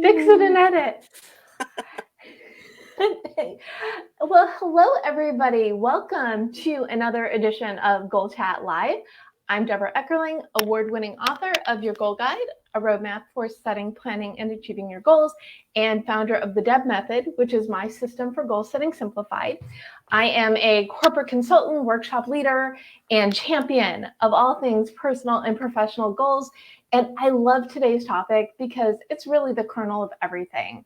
Fix it and edit. Well, hello, everybody. Welcome to another edition of Goal Chat Live. I'm Debra Eckerling, award-winning author of Your Goal Guide, a roadmap for setting, planning, and achieving your goals, and founder of the DEB Method, which is my system for goal setting simplified. I am a corporate consultant, workshop leader, and champion of all things personal and professional goals. And I love today's topic because it's really the kernel of everything.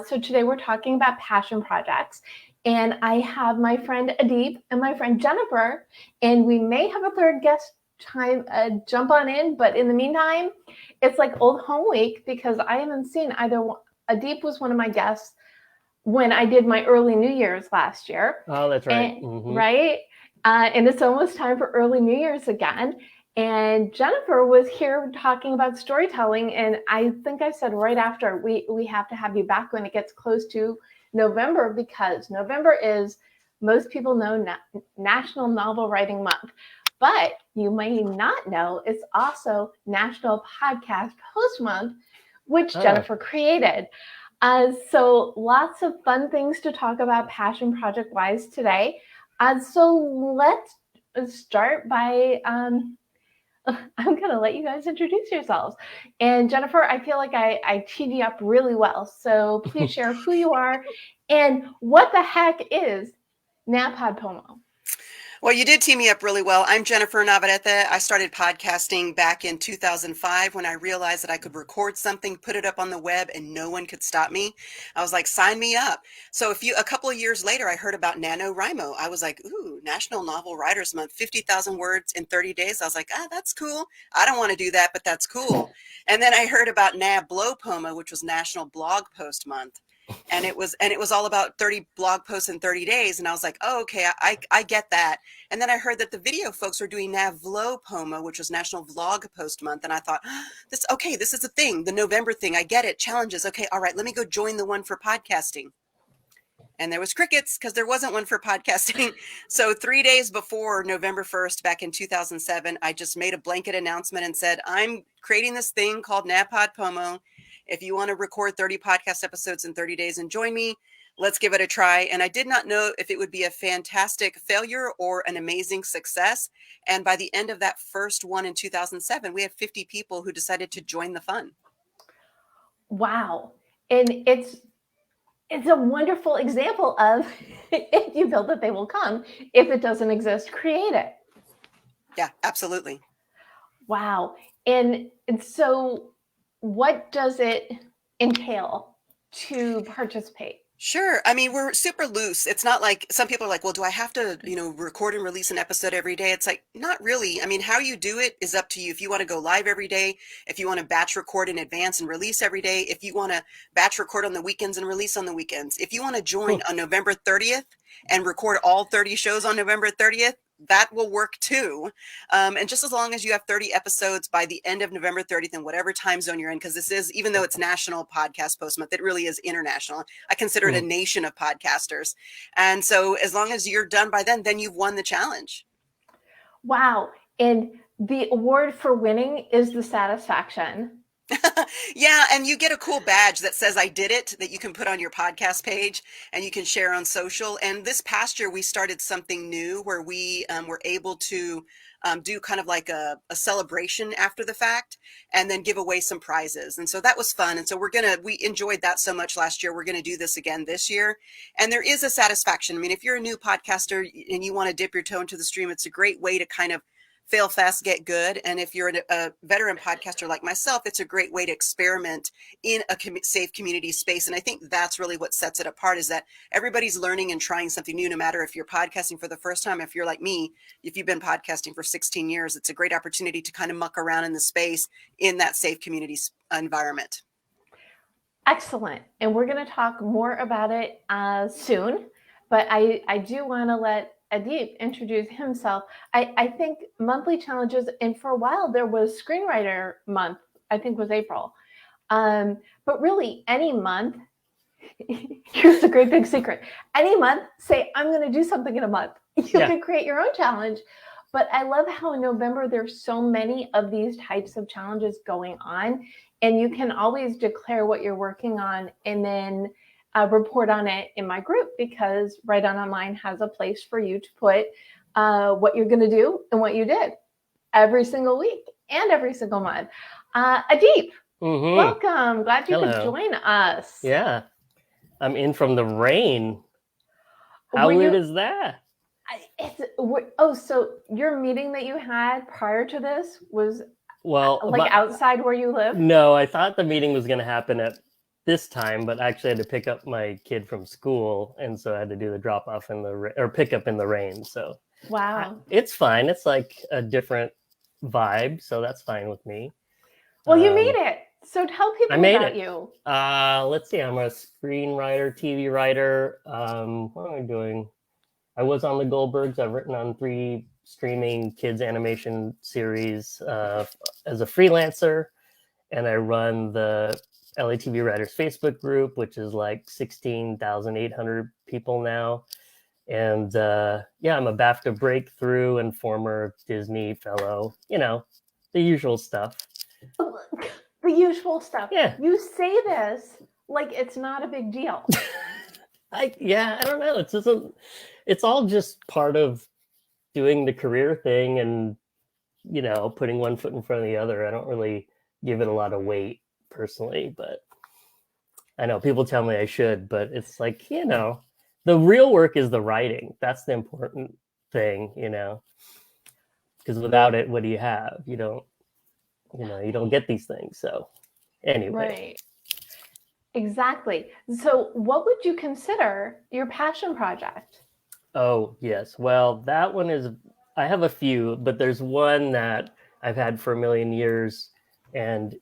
So today we're talking about passion projects, and I have my friend Aadip and my friend Jennifer, and we may have a third guest jump on in, but in the meantime, it's like old home week because I haven't seen either one. Aadip was one of my guests when I did my early New Year's last year. Oh, that's right. And, right? And it's almost time for early New Year's again. And Jennifer was here talking about storytelling. And I think I said right after, we have to have you back when it gets close to November, because November is, most people know, National Novel Writing Month. But you may not know, it's also National Podcast Post Month, which Jennifer created. So lots of fun things to talk about passion project-wise today. So let's start by... I'm going to let you guys introduce yourselves. And Jennifer, I feel like I teed you up really well. So please share who you are and what the heck is NaPodPoMo. Well, you did tee me up really well. I'm Jennifer Navarrete. I started podcasting back in 2005 when I realized that I could record something, put it up on the web, and no one could stop me. I was like, sign me up. So a couple of years later, I heard about NaNoWriMo. I was like, ooh, National Novel Writers Month, 50,000 words in 30 days. I was like, that's cool. I don't want to do that, but that's cool. And then I heard about NaBlowPoMo, which was National Blog Post Month. And it was all about 30 blog posts in 30 days. And I was like, oh, okay, I get that. And then I heard that the video folks were doing NaVlowPoMo, which was National Vlog Post Month. And I thought, this is a thing, the November thing. I get it. Challenges. Okay. All right. Let me go join the one for podcasting. And there was crickets because there wasn't one for podcasting. So 3 days before November 1st, back in 2007, I just made a blanket announcement and said, I'm creating this thing called NaPodPoMo. If you want to record 30 podcast episodes in 30 days and join me, let's give it a try. And I did not know if it would be a fantastic failure or an amazing success. And by the end of that first one in 2007, we had 50 people who decided to join the fun. Wow. And it's a wonderful example of if you build it, they will come. If it doesn't exist, create it. Yeah, absolutely. Wow. And so what does it entail to participate? Sure. I mean, we're super loose. It's not like some people are like, well, do I have to, record and release an episode every day? It's like, not really. I mean, how you do it is up to you. If you want to go live every day, if you want to batch record in advance and release every day, if you want to batch record on the weekends and release on the weekends, if you want to join on November 30th and record all 30 shows on November 30th, that will work too. And just as long as you have 30 episodes by the end of November 30th in whatever time zone you're in, because this is, even though it's National Podcast Post Month, it really is international. I consider it a nation of podcasters. And so as long as you're done by then you've won the challenge. Wow. And the award for winning is the satisfaction. Yeah, and you get a cool badge that says I did it that you can put on your podcast page and you can share on social. And this past year, we started something new where we were able to do kind of like a celebration after the fact and then give away some prizes. And so that was fun. And so we enjoyed that so much last year. We're going to do this again this year. And there is a satisfaction. I mean, if you're a new podcaster and you want to dip your toe into the stream, it's a great way to kind of fail fast, get good. And if you're a veteran podcaster like myself, it's a great way to experiment in a safe community space. And I think that's really what sets it apart, is that everybody's learning and trying something new, no matter if you're podcasting for the first time. If you're like me, if you've been podcasting for 16 years, it's a great opportunity to kind of muck around in the space in that safe community environment. Excellent. And we're going to talk more about it soon. But I do want to let Aadip introduce himself. I think monthly challenges, and for a while there was Screenwriter Month, I think was April. But really any month, here's a great big secret. Any month, say, I'm going to do something in a month. You can create your own challenge. But I love how in November there's so many of these types of challenges going on. and you can always declare what you're working on and then report on it in my group, because Write On Online has a place for you to put what you're going to do and what you did every single week and every single month. Aadip, welcome. Glad you could join us. Yeah, I'm in from the rain. How weird is that? So your meeting that you had prior to this was outside where you live? No, I thought the meeting was going to happen at this time, but actually I had to pick up my kid from school, and so I had to do the drop off or pick up in the rain. So wow, it's fine. It's like a different vibe, so that's fine with me. Well, you made it. So tell people about you. Let's see. I'm a screenwriter, TV writer. What am I doing? I was on the Goldbergs. I've written on 3 streaming kids animation series as a freelancer, and I run the LA TV Writers Facebook group, which is like 16,800 people now. And I'm a BAFTA breakthrough and former Disney fellow. You know, the usual stuff. The usual stuff. Yeah. You say this like it's not a big deal. I don't know. It's all just part of doing the career thing and, you know, putting one foot in front of the other. I don't really give it a lot of weight personally, but I know people tell me I should, but it's like, you know, the real work is the writing. That's the important thing, you know, because without it, what do you have? You don't get these things. So anyway. Right. Exactly. So what would you consider your passion project? Oh, yes. Well, that one is, I have a few, but there's one that I've had for a million years, and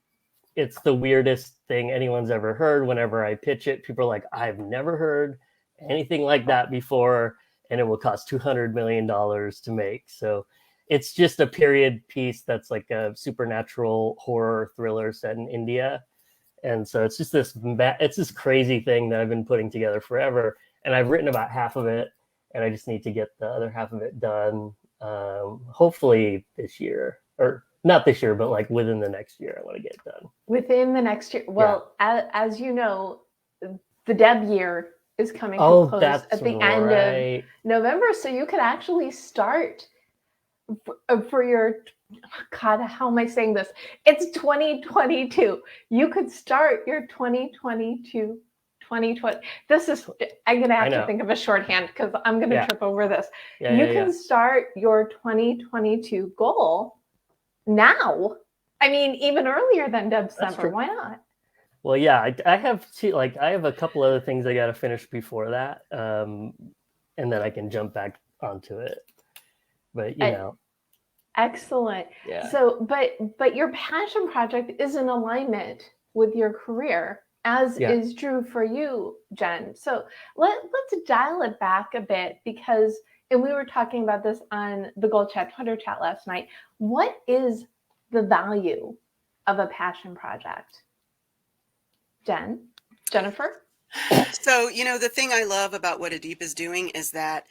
it's the weirdest thing anyone's ever heard. Whenever I pitch it, people are like, I've never heard anything like that before, and it will cost $200 million to make. So it's just a period piece that's like a supernatural horror thriller set in India. And so it's just this crazy thing that I've been putting together forever. And I've written about half of it, and I just need to get the other half of it done, hopefully this year, or not this year, but like within the next year, I want to get it done. Within the next year. Well, as you know, the Deb year is coming to a close at the end of November. So you could actually start for your, God, how am I saying this? It's 2022. You could start your 2020. This is, I'm going to have to think of a shorthand because I'm going to trip over this. You can start your 2022 goal now. I mean, even earlier than December. Why not? Well, yeah, I have I have a couple other things I got to finish before that. And then I can jump back onto it. But, you know. Excellent. Yeah. So, but your passion project is in alignment with your career, as is true for you, Jen. So let's dial it back a bit, because, and we were talking about this on the Gold Chat Twitter chat last night. What is the value of a passion project? Jennifer? So, you know, the thing I love about what Aadip is doing is that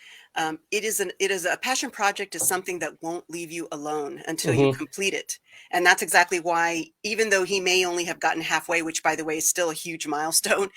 it is a passion project is something that won't leave you alone until you complete it. And that's exactly why, even though he may only have gotten halfway, which by the way is still a huge milestone,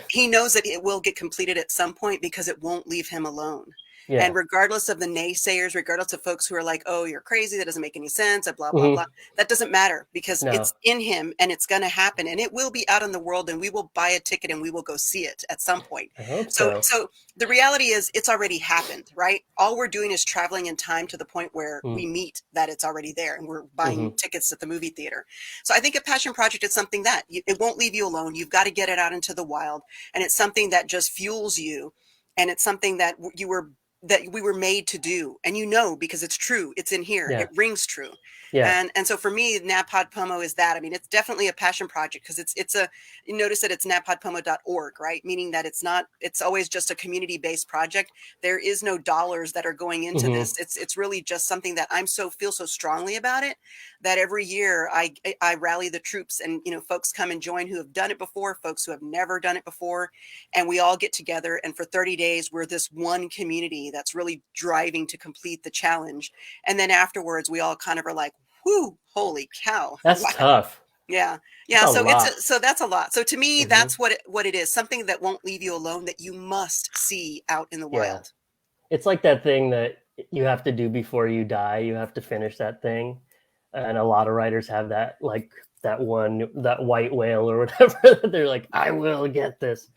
he knows that it will get completed at some point because it won't leave him alone. Yeah. And regardless of the naysayers, regardless of folks who are like, oh, you're crazy, that doesn't make any sense, blah, blah, blah, that doesn't matter, because it's in him and it's going to happen, and it will be out in the world, and we will buy a ticket and we will go see it at some point. I hope so the reality is it's already happened, right? All we're doing is traveling in time to the point where we meet that it's already there, and we're buying tickets at the movie theater. So I think a passion project is something that it won't leave you alone. You've got to get it out into the wild, and it's something that just fuels you, and it's something that we were made to do, and because it's true, it's in here, it rings true. And so for me, NaPodPomo is that. I mean, it's definitely a passion project, because you notice that it's napodpomo.org, right? Meaning that it's always just a community-based project. There is no dollars that are going into this. It's really just something that feel so strongly about it, that every year I rally the troops, and folks come and join who have done it before, folks who have never done it before, and we all get together, and for 30 days we're this one community that's really driving to complete the challenge. And then afterwards we all kind of are like, whoo, holy cow. That's tough. Yeah. That's Yeah. a So lot. so that's a lot. So to me, Hmm. that's what it is. Something that won't leave you alone, that you must see out in the Yeah. wild. It's like that thing that you have to do before you die. You have to finish that thing. And a lot of writers have that, like that white whale or whatever. They're like, I will get this.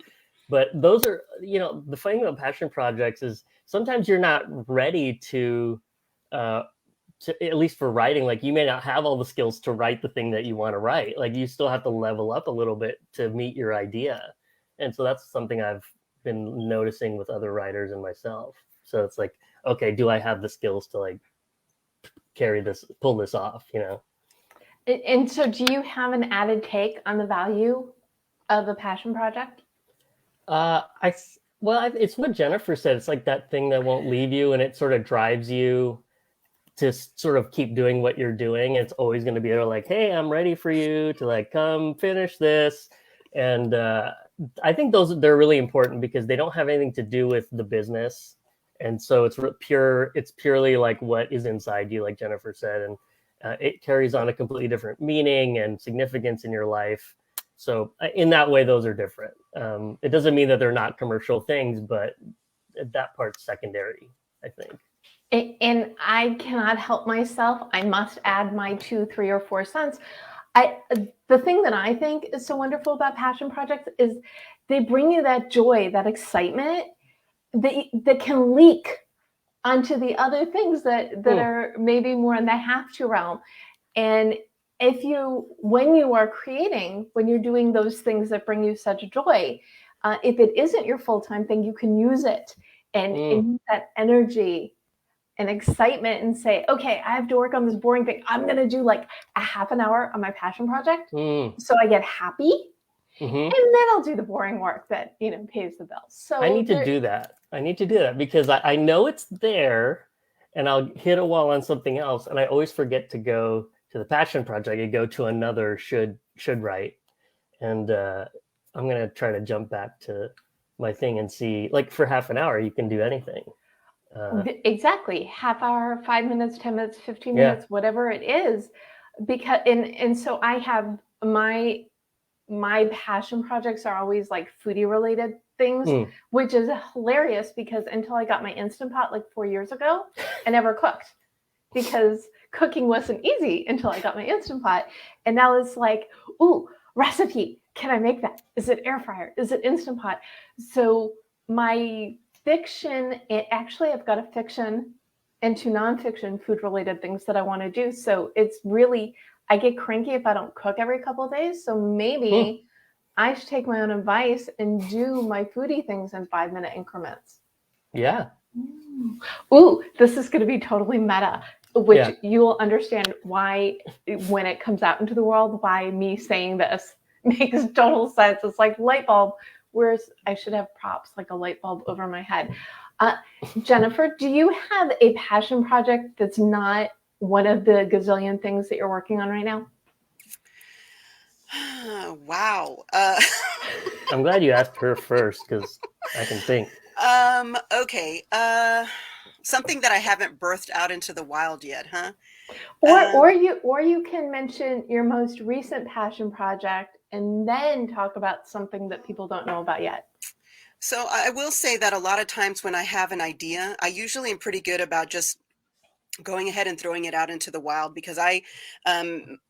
But those are, the funny thing about passion projects is sometimes you're not ready uh, at least for writing, like you may not have all the skills to write the thing that you want to write. Like you still have to level up a little bit to meet your idea. And so that's something I've been noticing with other writers and myself. So it's like, okay, do I have the skills to like pull this off? And so, do you have an added take on the value of a passion project? It's what Jennifer said. It's like that thing that won't leave you, and it sort of drives you to sort of keep doing what you're doing. It's always going to be like, hey, I'm ready for you to like come finish this. And I think they're really important because they don't have anything to do with the business. And so it's purely like what is inside you, like Jennifer said. And it carries on a completely different meaning and significance in your life. So in that way, those are different. It doesn't mean that they're not commercial things, but that part's secondary, I think. And I cannot help myself. I must add my 2, 3, or 4 cents. The thing that I think is so wonderful about passion projects is they bring you that joy, that excitement that can leak onto the other things that are maybe more in the have to realm. And when you are creating, when you're doing those things that bring you such joy, if it isn't your full-time thing, you can use it and use that energy and excitement and say, okay, I have to work on this boring thing. I'm going to do like a half an hour on my passion project. So I get happy. Mm-hmm. And then I'll do the boring work that, pays the bills. So I need to do that because I know it's there and I'll hit a wall on something else. And I always forget to go to the passion project and go to another should write. And I'm going to try to jump back to my thing and see, like for half an hour, you can do anything. Exactly. Half hour, 5 minutes, 10 minutes, 15 minutes, whatever it is. Because, and so I have my passion projects are always like foodie related things, which is hilarious because until I got my Instant Pot like 4 years ago, I never cooked because cooking wasn't easy until I got my Instant Pot. And now it's like, ooh, recipe. Can I make that? Is it air fryer? Is it Instant Pot? So my fiction, I've got a fiction into nonfiction food related things that I want to do. So it's really, I get cranky if I don't cook every couple of days. So maybe I should take my own advice and do my foodie things in 5-minute increments. Yeah. Ooh, this is going to be totally meta, which you'll understand why when it comes out into the world, why me saying this makes total sense. It's like light bulb, whereas I should have props like a light bulb over my head. Jennifer, do you have a passion project that's not one of the gazillion things that you're working on right now? Wow. I'm glad you asked her first because I can think. Okay. Something that I haven't birthed out into the wild yet, huh? Or you can mention your most recent passion project and then talk about something that people don't know about yet. So I will say that a lot of times when I have an idea, I usually am pretty good about just going ahead and throwing it out into the wild because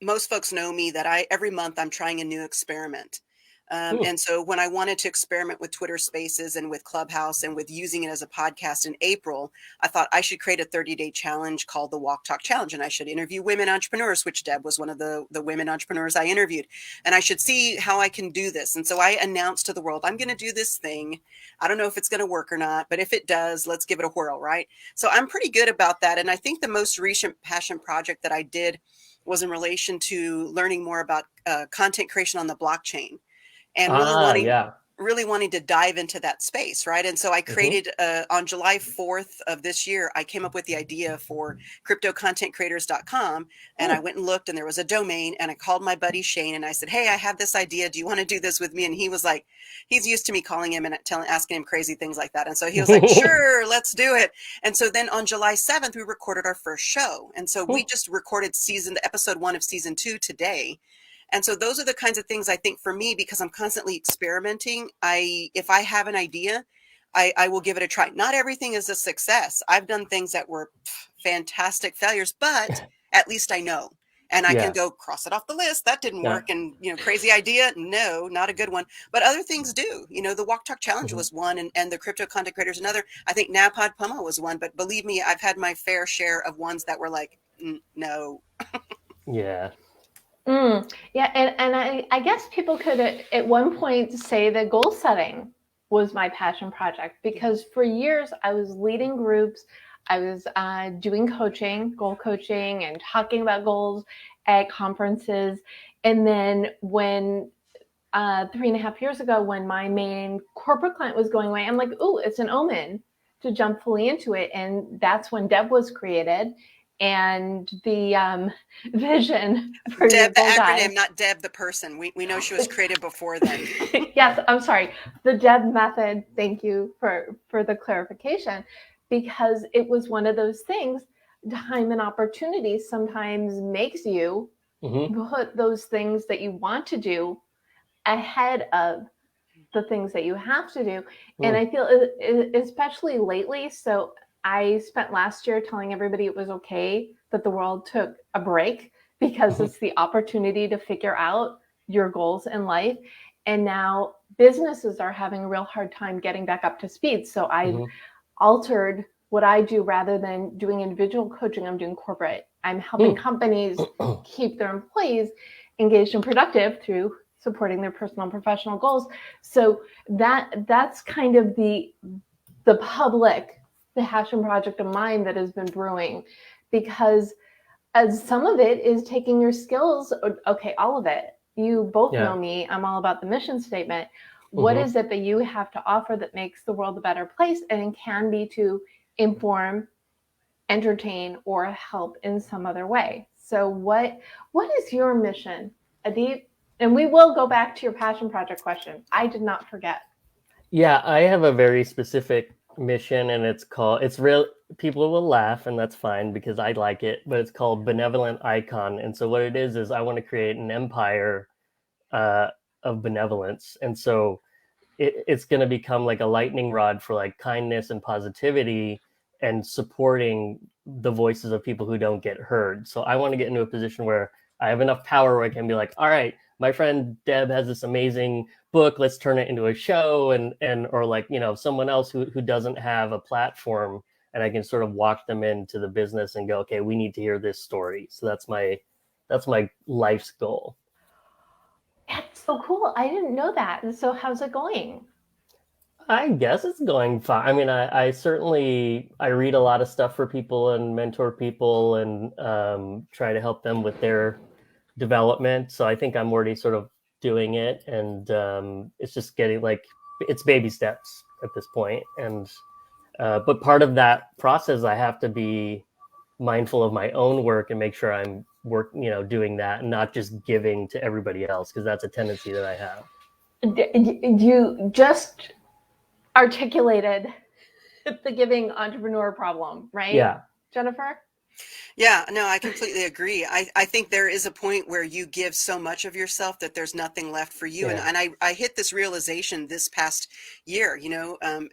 most folks know me that every month I'm trying a new experiment. And so when I wanted to experiment with Twitter Spaces and with Clubhouse and with using it as a podcast in April, I thought I should create a 30-day challenge called the Walk Talk Challenge. And I should interview women entrepreneurs, which Deb was one of the women entrepreneurs I interviewed. And I should see how I can do this. And so I announced to the world, I'm going to do this thing. I don't know if it's going to work or not, but if it does, let's give it a whirl, right? So I'm pretty good about that. And I think the most recent passion project that I did was in relation to learning more about content creation on the blockchain. And really wanting to dive into that space, right? And so I created on July 4th of this year, I came up with the idea for cryptocontentcreators.com, and I went and looked, and there was a domain, and I called my buddy Shane, and I said, hey, I have this idea. Do you want to do this with me? And he was like, he's used to me calling him and asking him crazy things like that. And so he was like, sure, let's do it. And so then on July 7th, we recorded our first show. And so we just recorded episode 1 of season 2 today. And so those are the kinds of things I think for me, because I'm constantly experimenting, if I have an idea, I will give it a try. Not everything is a success. I've done things that were fantastic failures, but at least I know. And I can go cross it off the list. That didn't work. And, crazy idea. No, not a good one. But other things do. The Walk Talk Challenge was one, and the Crypto Content Creators another. I think Napod Pomo was one. But believe me, I've had my fair share of ones that were like, no. Yeah. Yeah, and I guess people could at one point say that goal setting was my passion project, because for years I was leading groups, I was doing coaching, goal coaching, and talking about goals at conferences. And then when 3.5 years ago, when my main corporate client was going away, I'm like, ooh, it's an omen to jump fully into it. And that's when Deb was created. And the vision for Deb, the acronym, guide, not Deb, the person. We know she was created before then. Yes, I'm sorry. The Deb method. Thank you for the clarification, because it was one of those things. Time and opportunity sometimes makes you put those things that you want to do ahead of the things that you have to do. And I feel, especially lately, so I spent last year telling everybody it was okay that the world took a break, because it's the opportunity to figure out your goals in life. And now businesses are having a real hard time getting back up to speed. So I've altered what I do. Rather than doing individual coaching, I'm doing corporate. I'm helping companies keep their employees engaged and productive through supporting their personal and professional goals. So that's kind of the passion project of mine that has been brewing, because as some of it is taking your skills, okay, all of it. You both know me, I'm all about the mission statement. What is it that you have to offer that makes the world a better place, and it can be to inform, entertain, or help in some other way? So what is your mission, Aadip? And we will go back to your passion project question. I did not forget. Yeah, I have a very specific mission, and it's real. People will laugh, and that's fine because I like it, but it's called Benevolent Icon. And so what it is I want to create an empire of benevolence. And so it's going to become like a lightning rod for like kindness and positivity and supporting the voices of people who don't get heard. So I want to get into a position where I have enough power where I can be like, all right, my friend Deb has this amazing book, let's turn it into a show, and or like, someone else who doesn't have a platform, and I can sort of walk them into the business and go, okay, we need to hear this story. So that's my life's goal. That's so cool. I didn't know that. So how's it going? I guess it's going fine. I mean, I certainly read a lot of stuff for people and mentor people and try to help them with their development. So I think I'm already sort of doing it, and it's just getting it's baby steps at this point. And but part of that process, I have to be mindful of my own work and make sure I'm doing that and not just giving to everybody else, because that's a tendency that I have. You just articulated the giving entrepreneur problem, right? Yeah. Jennifer? Yeah, no, I completely agree. I think there is a point where you give so much of yourself that there's nothing left for you. Yeah. And I hit this realization this past year,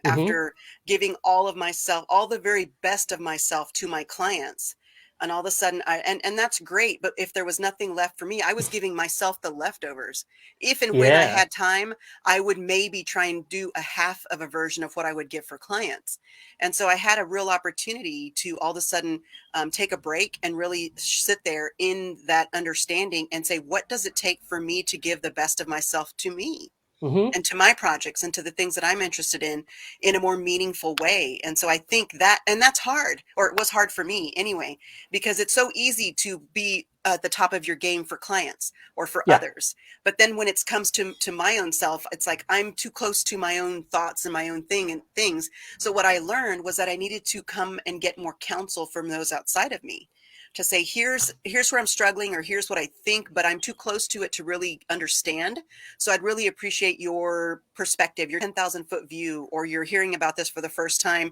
after giving all of myself, all the very best of myself to my clients. And all of a sudden, and that's great. But if there was nothing left for me, I was giving myself the leftovers. If and when I had time, I would maybe try and do a half of a version of what I would give for clients. And so I had a real opportunity to all of a sudden take a break and really sit there in that understanding and say, what does it take for me to give the best of myself to me? And to my projects and to the things that I'm interested in a more meaningful way. And so I think that's hard, or it was hard for me anyway, because it's so easy to be at the top of your game for clients or for others. But then when it comes to my own self, it's like I'm too close to my own thoughts and my own things. So what I learned was that I needed to come and get more counsel from those outside of me. to say, here's where I'm struggling, or here's what I think, but I'm too close to it to really understand. So I'd really appreciate your perspective, your 10,000-foot view, or you're hearing about this for the first time,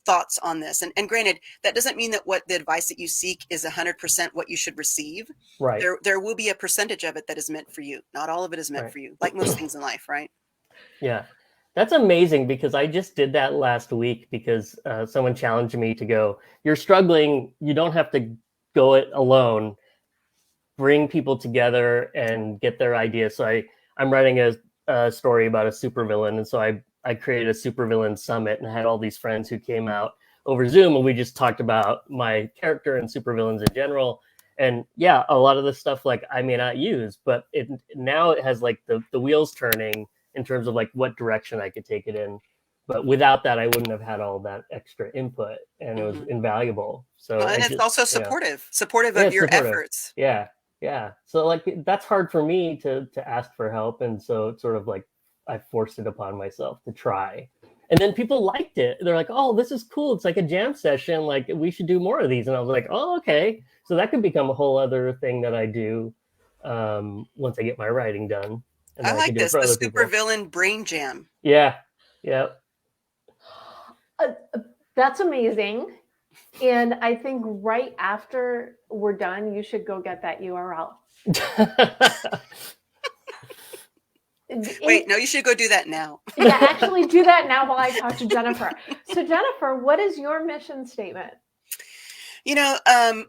thoughts on this. And granted, that doesn't mean that what the advice that you seek is 100% what you should receive. Right. There will be a percentage of it that is meant for you. Not all of it is meant for you, like most things in life, right? Yeah. That's amazing, because I just did that last week, because someone challenged me to go, you're struggling, you don't have to go it alone. Bring people together and get their ideas. So I'm writing a story about a supervillain. And so I created a supervillain summit and had all these friends who came out over Zoom, and we just talked about my character and supervillains in general. And yeah, a lot of the stuff like I may not use, but now it has like the wheels turning in terms of like what direction I could take it in. But without that, I wouldn't have had all that extra input, and it was invaluable. So and it's also supportive of your efforts. Yeah. Yeah. So like that's hard for me to ask for help. And so it's sort of like I forced it upon myself to try. And then people liked it. They're like, oh, this is cool. It's like a jam session. Like we should do more of these. And I was like, oh, okay. So that could become a whole other thing that I do once I get my writing done. And I like this, the supervillain brain jam. Yeah. Yeah. That's amazing. And I think right after we're done, you should go get that URL. Wait, no, you should go do that now. Yeah, actually do that now while I talk to Jennifer. So Jennifer, what is your mission statement? You know,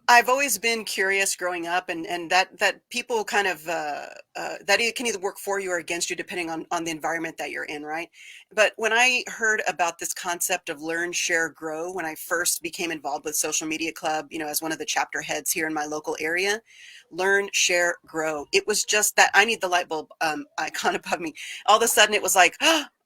I've always been curious growing up, and that people kind of that it can either work for you or against you depending on the environment that you're in, right? But when I heard about this concept of learn, share, grow, when I first became involved with Social Media Club, you know, as one of the chapter heads here in my local area, learn, share, grow. It was just that I need the light bulb icon above me. All of a sudden, it was like,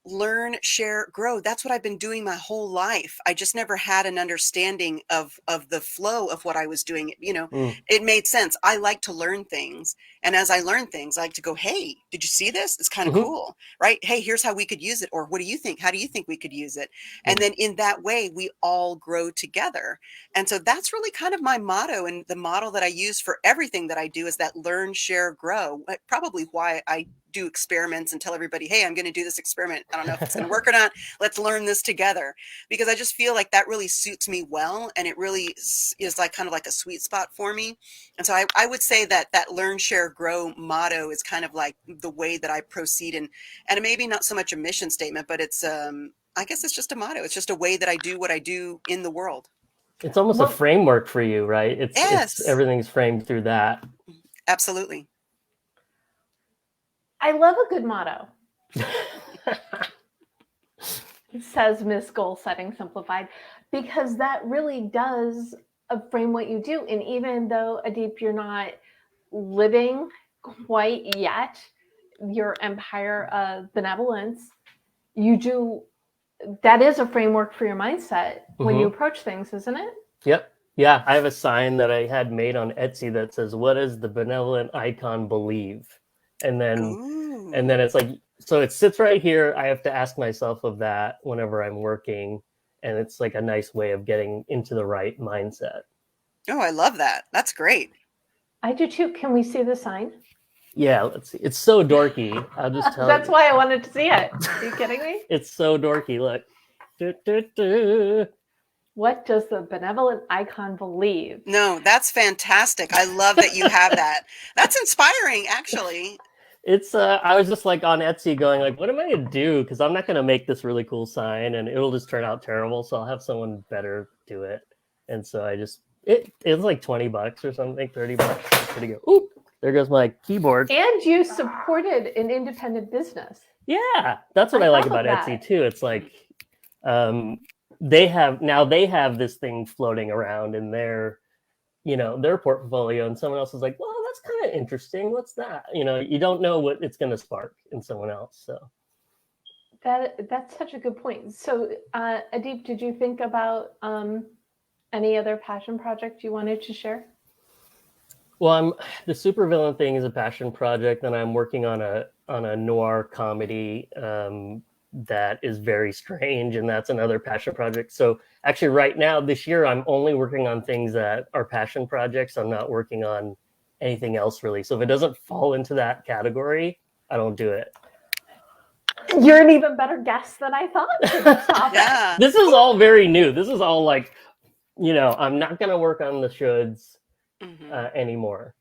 learn, share, grow. That's what I've been doing my whole life. I just never had an understanding of the flow of what I was doing. You know, it made sense. I like to learn things. And as I learn things, I like to go, hey, did you see this? It's kind of cool, right? Hey, here's how we could use it. Or what do you think? How do you think we could use it? And then in that way, we all grow together. And so that's really kind of my motto. And the model that I use for everything that I do is that learn, share, grow. Probably why I do experiments and tell everybody, hey, I'm going to do this experiment. I don't know if it's going to work or not. Let's learn this together, because I just feel like that really suits me well. And it really is like kind of like a sweet spot for me. And so I would say that learn, share, grow motto is kind of like the way that I proceed. And maybe not so much a mission statement, but it's, I guess it's just a motto. It's just a way that I do what I do in the world. It's almost a framework for you, right? Yes. It's everything's framed through that. Absolutely. I love a good motto. Says Miss Goal Setting Simplified, because that really does frame what you do. And even though, Aadip, you're not living quite yet your empire of benevolence, you do. That is a framework for your mindset when you approach things, isn't it? Yep. Yeah. I have a sign that I had made on Etsy that says, what does the benevolent icon believe? And then it's like, so it sits right here. I have to ask myself of that whenever I'm working. And it's like a nice way of getting into the right mindset. Oh, I love that. That's great. I do too. Can we see the sign? Yeah, let's see. It's so dorky. I'll just tell That's you. why I wanted to see it. Are you kidding me? It's so dorky. Look. Du, du, du. What does the benevolent icon believe? No, that's fantastic. I love that you have that. That's inspiring, actually. It's I was just like on Etsy going like, what am I gonna do? Because I'm not gonna make this really cool sign and it'll just turn out terrible. So I'll have someone better do it. And so I just it was like $20 or something, $30. Pretty good. Oop, there goes my keyboard. And you supported an independent business. Yeah, that's what I like about Etsy too. It's like they have this thing floating around in their portfolio, and someone else is like, well, that's kind of interesting. What's that? You don't know what it's going to spark in someone else. So that's such a good point. So Aadip, did you think about any other passion project you wanted to share? Well, the supervillain thing is a passion project, and I'm working on a noir comedy that is very strange, and that's another passion project. So actually right now this year I'm only working on things that are passion projects. I'm not working on anything else really. So if it doesn't fall into that category, I don't do it. You're an even better guest than I thought for this topic. Yeah. This is all very new. This is all like, I'm not going to work on the shoulds anymore.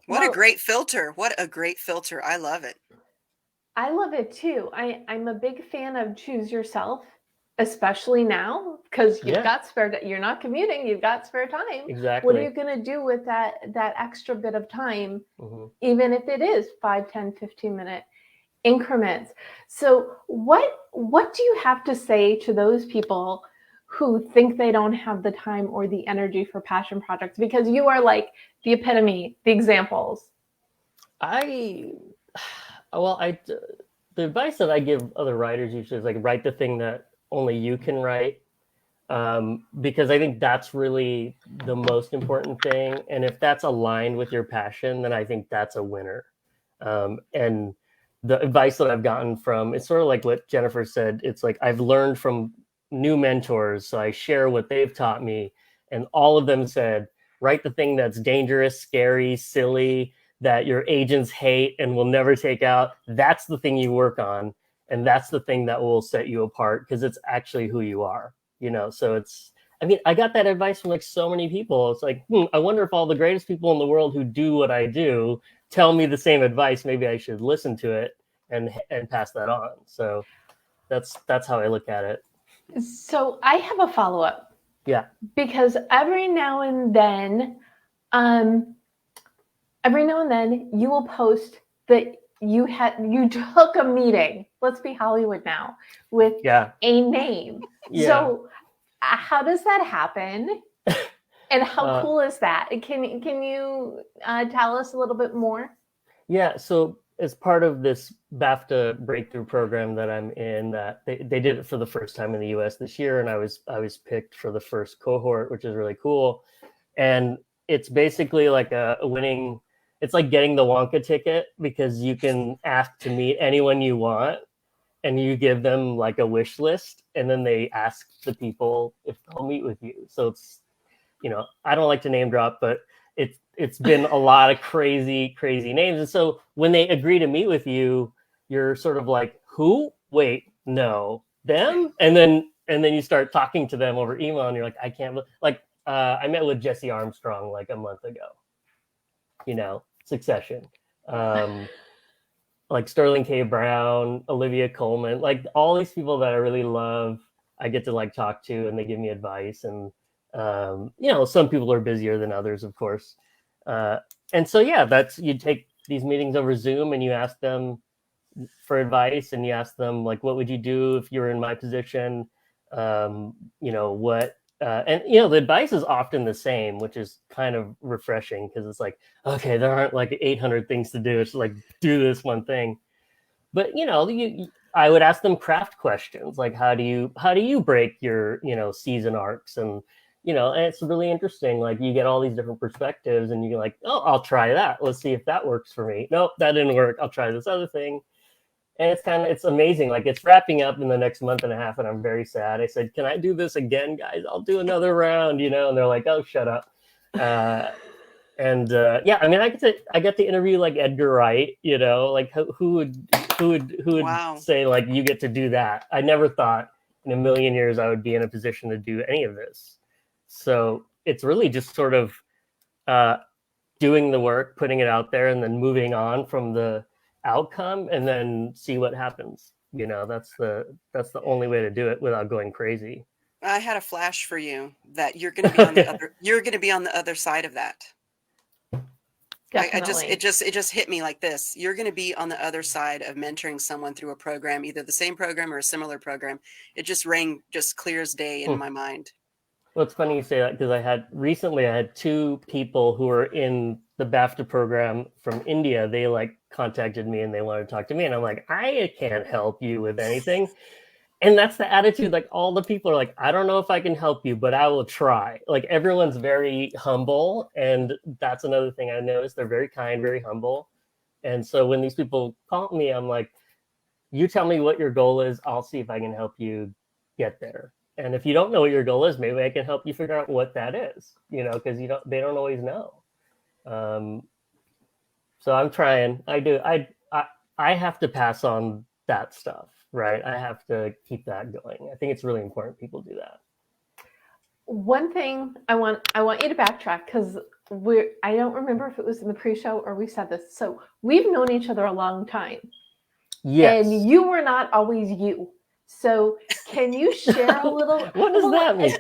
What a great filter. What a great filter. I love it. I love it too. I'm a big fan of choose yourself, especially now, because you've got spare time. You're not commuting, you've got spare time. Exactly. What are you going to do with that extra bit of time, even if it is 5, 10, 15-minute increments? So what do you have to say to those people who think they don't have the time or the energy for passion projects? Because you are like the epitome, the examples. The advice that I give other writers usually is like, write the thing that only you can write, because I think that's really the most important thing. And if that's aligned with your passion, then I think that's a winner. And the advice that I've gotten from, it's sort of like what Jennifer said. It's like I've learned from new mentors, so I share what they've taught me, and all of them said, write the thing that's dangerous, scary, silly, that your agents hate and will never take out. That's the thing you work on, and that's the thing that will set you apart, because it's actually who you are. So I got that advice from like so many people. It's like, I wonder if all the greatest people in the world who do what I do tell me the same advice. Maybe I should listen to it and pass that on. So that's how I look at it. So I have a follow-up. Yeah. Because every now and then you will post that you took a meeting. Let's be Hollywood now, with a name. Yeah. So how does that happen? And how cool is that? Can you tell us a little bit more? Yeah. So as part of this BAFTA breakthrough program that I'm in, that they did it for the first time in the US this year, and I was picked for the first cohort, which is really cool. And it's basically like a winning. It's like getting the Wonka ticket, because you can ask to meet anyone you want, and you give them like a wish list, and then they ask the people if they'll meet with you. So it's, I don't like to name drop, but it's been a lot of crazy names. And so when they agree to meet with you, you're sort of like, who? Wait, no, them? And then you start talking to them over email, and you're like, I can't, I met with Jesse Armstrong like a month ago, Succession. Like Sterling K. Brown, Olivia Colman, like all these people that I really love, I get to like talk to, and they give me advice. And, some people are busier than others, of course. And so, you take these meetings over Zoom, and you ask them for advice, and you ask them like, what would you do if you were in my position? The advice is often the same, which is kind of refreshing, because it's like, okay, there aren't like 800 things to do. It's like, do this one thing. But I would ask them craft questions, like how do you break your season arcs, and and it's really interesting. Like you get all these different perspectives, and you're like, oh, I'll try that. Let's see if that works for me. Nope, that didn't work. I'll try this other thing. And it's amazing. Like it's wrapping up in the next month and a half, and I'm very sad. I said, can I do this again, guys? I'll do another round, and they're like, oh, shut up. I get to interview like Edgar Wright, like who would wow. say like, you get to do that? I never thought in a million years I would be in a position to do any of this. So it's really just sort of doing the work, putting it out there, and then moving on from the outcome, and then see what happens. That's the only way to do it without going crazy. I had a flash for you that you're going to be on the other. You're going to be on the other side of that. It just hit me like this. You're going to be on the other side of mentoring someone through a program, either the same program or a similar program. It just rang just clear as day in my mind. Well, it's funny you say that, because I had 2 people who were in the BAFTA program from India. They like contacted me, and they wanted to talk to me, and I'm like, I can't help you with anything. And that's the attitude. Like all the people are like, I don't know if I can help you, but I will try. Like everyone's very humble, and that's another thing I noticed. They're very kind, very humble. And so when these people call me, I'm like, you tell me what your goal is. I'll see if I can help you get there. And if you don't know what your goal is, maybe I can help you figure out what that is, because they don't always know. So I'm trying. I have to pass on that stuff, right? I have to keep that going. I think it's really important people do that. One thing I want you to backtrack, because I don't remember if it was in the pre-show or we said this. So we've known each other a long time. Yes. And you were not always you. So can you share a little? What does that mean?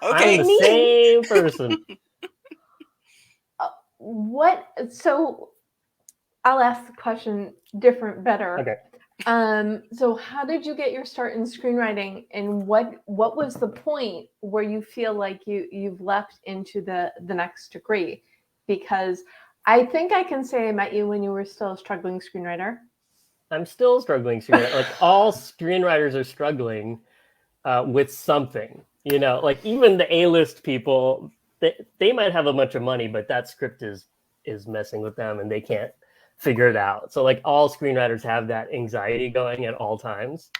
Okay. I'm the same person. So I'll ask the question different, better. Okay. So how did you get your start in screenwriting, and what was the point where you feel like you've left into the next degree? Because I think I can say I met you when you were still a struggling screenwriter. I'm still struggling screenwriter. Like all screenwriters are struggling with something, like even the A-list people, they might have a bunch of money, but that script is messing with them and they can't figure it out. So like all screenwriters have that anxiety going at all times.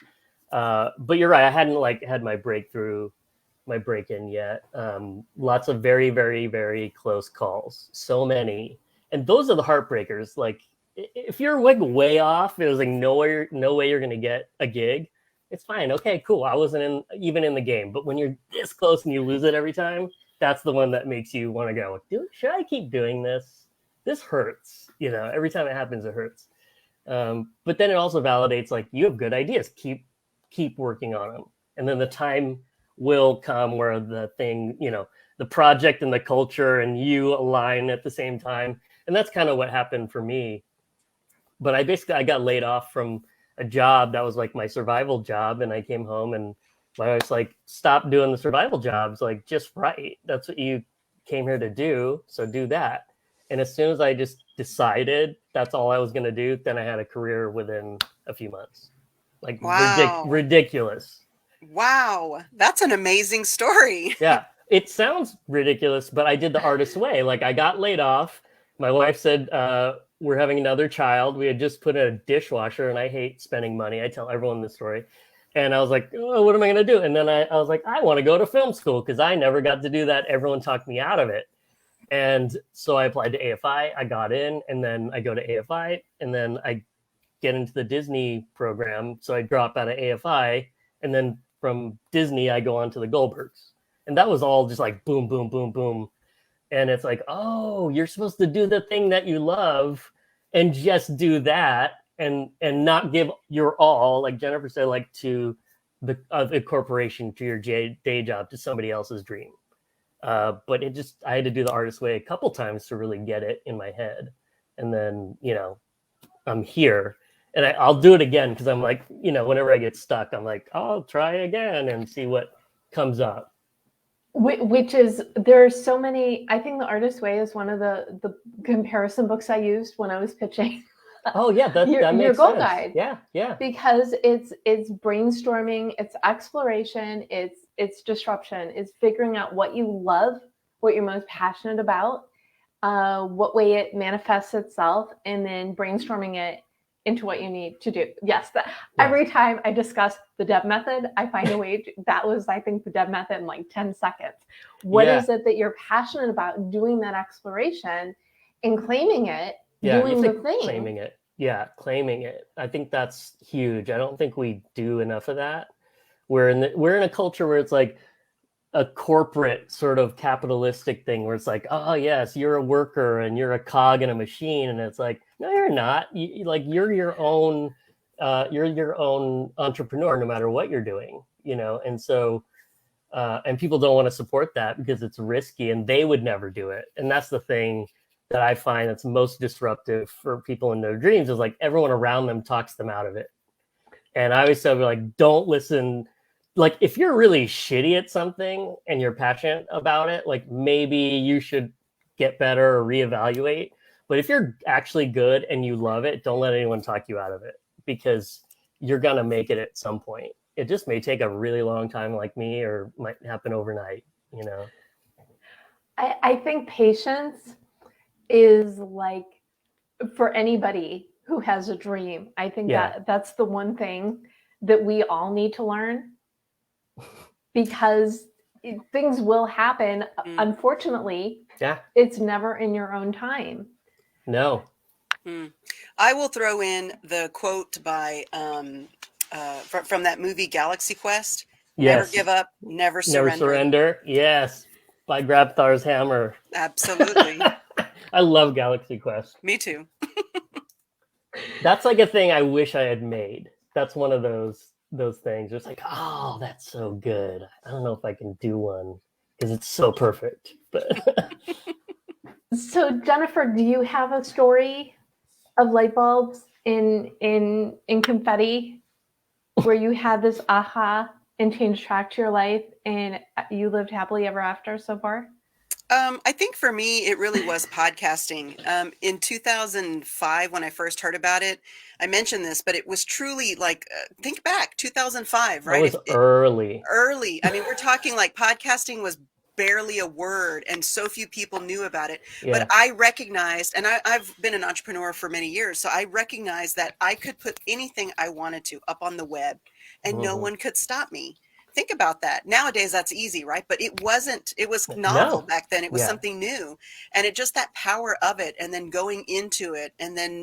But you're right. I hadn't had my break-in yet. Lots of very, very, very close calls. So many. And those are the heartbreakers. Like if you're like way off, it was like no way you're going to get a gig. It's fine. Okay, cool. I wasn't even in the game. But when you're this close and you lose it every time, that's the one that makes you want to go, should I keep doing this? This hurts. Every time it happens, it hurts. But then it also validates like you have good ideas. Keep working on them. And then the time will come where the thing, the project and the culture and you align at the same time. And that's kind of what happened for me. But I got laid off from a job that was like my survival job. And I came home and my wife's like, stop doing the survival jobs. Like, just write. That's what you came here to do. So do that. And as soon as I just decided that's all I was going to do, then I had a career within a few months. Like, wow. Ridiculous. Wow. That's an amazing story. Yeah. It sounds ridiculous, but I did the artist's way. Like, I got laid off. My wife said, we're having another child. We had just put in a dishwasher, and I hate spending money. I tell everyone this story. And I was like, oh, what am I going to do? And then I was like, I want to go to film school because I never got to do that. Everyone talked me out of it. And so I applied to AFI. I got in, and then I go to AFI, and then I get into the Disney program. So I drop out of AFI, and then from Disney, I go on to the Goldbergs. And that was all just like boom, boom, boom, boom. And it's like, oh, you're supposed to do the thing that you love and just do that and not give your all, like Jennifer said, like to the corporation, to your day job, to somebody else's dream. But I had to do the artist way a couple times to really get it in my head. And then, I'm here and I'll do it again. Cause I'm like, whenever I get stuck, I'm like, I'll try again and see what comes up. Which is, there's so many, I think The Artist Way is one of the comparison books I used when I was pitching. Oh yeah, that makes your goal sense. guide. Yeah. Because it's brainstorming, it's exploration, it's disruption, it's figuring out what you love, what you're most passionate about, what way it manifests itself, and then brainstorming it into what you need to do. Yes, every time I discuss the Deb method, I find a way that was, I think, the Deb method in like 10 seconds. What is it that you're passionate about, doing that exploration and claiming it, doing the thing? Claiming it. I think that's huge. I don't think we do enough of that. We're in a culture where it's like a corporate sort of capitalistic thing where it's like, oh yes, you're a worker and you're a cog in a machine, and it's like, no, you're not. You're your own entrepreneur, no matter what you're doing, And so, and people don't want to support that because it's risky, and they would never do it. And that's the thing that I find that's most disruptive for people in their dreams is like everyone around them talks them out of it. And I always say, like, don't listen. Like, if you're really shitty at something and you're passionate about it, like maybe you should get better or reevaluate. But if you're actually good and you love it, don't let anyone talk you out of it, because you're going to make it at some point. It just may take a really long time, like me, or might happen overnight, I think patience is, like, for anybody who has a dream. I think Yeah. that's the one thing that we all need to learn, because things will happen. Unfortunately, Yeah. it's never in your own time. No. I will throw in the quote by from that movie Galaxy Quest. Never Yes. give up, never Never surrender. surrender. Yes. By Grabthar's Hammer. Absolutely. I love Galaxy Quest. Me too. That's like a thing I wish I had made. That's one of those things. It's like, oh, that's so good. I don't know if I can do one because it's so perfect. But So Jennifer, do you have a story of light bulbs in confetti where you had this aha and changed track to your life and you lived happily ever after so far? I think for me, it really was podcasting. In 2005, when I first heard about it, I mentioned this, but it was truly like, think back, 2005, that right? was early. Early. I mean, we're talking like podcasting was barely a word and so few people knew about it. Yeah. But I recognized, and I've been an entrepreneur for many years, so I recognized that I could put anything I wanted to up on the web and no one could stop me. Think about that. Nowadays, that's easy, right? But it wasn't, it was novel back then. It was something new. And it just that power of it and then going into it and then,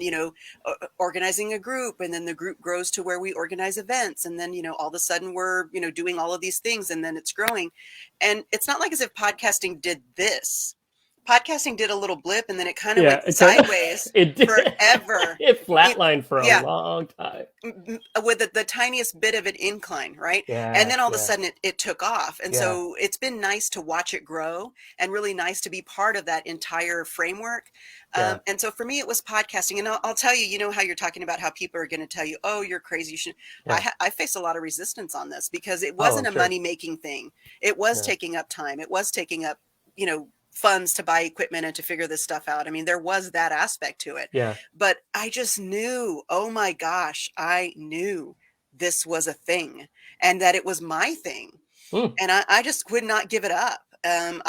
organizing a group, and then the group grows to where we organize events. And then, all of a sudden we're, doing all of these things and then it's growing. And it's not like as if podcasting did this. Podcasting did a little blip and then it kind of went sideways forever. It flatlined for a long time. With the tiniest bit of an incline, right? Yeah, and then all of a sudden it took off. And so it's been nice to watch it grow and really nice to be part of that entire framework. And so for me, it was podcasting. And I'll tell you, how you're talking about how people are going to tell you, oh, you're crazy. You should. I faced a lot of resistance on this because it wasn't a money-making thing. It was taking up time. It was taking up, funds to buy equipment and to figure this stuff out. I mean, there was that aspect to it. Yeah. But I just knew, oh my gosh, I knew this was a thing and that it was my thing. And I just would not give it up. And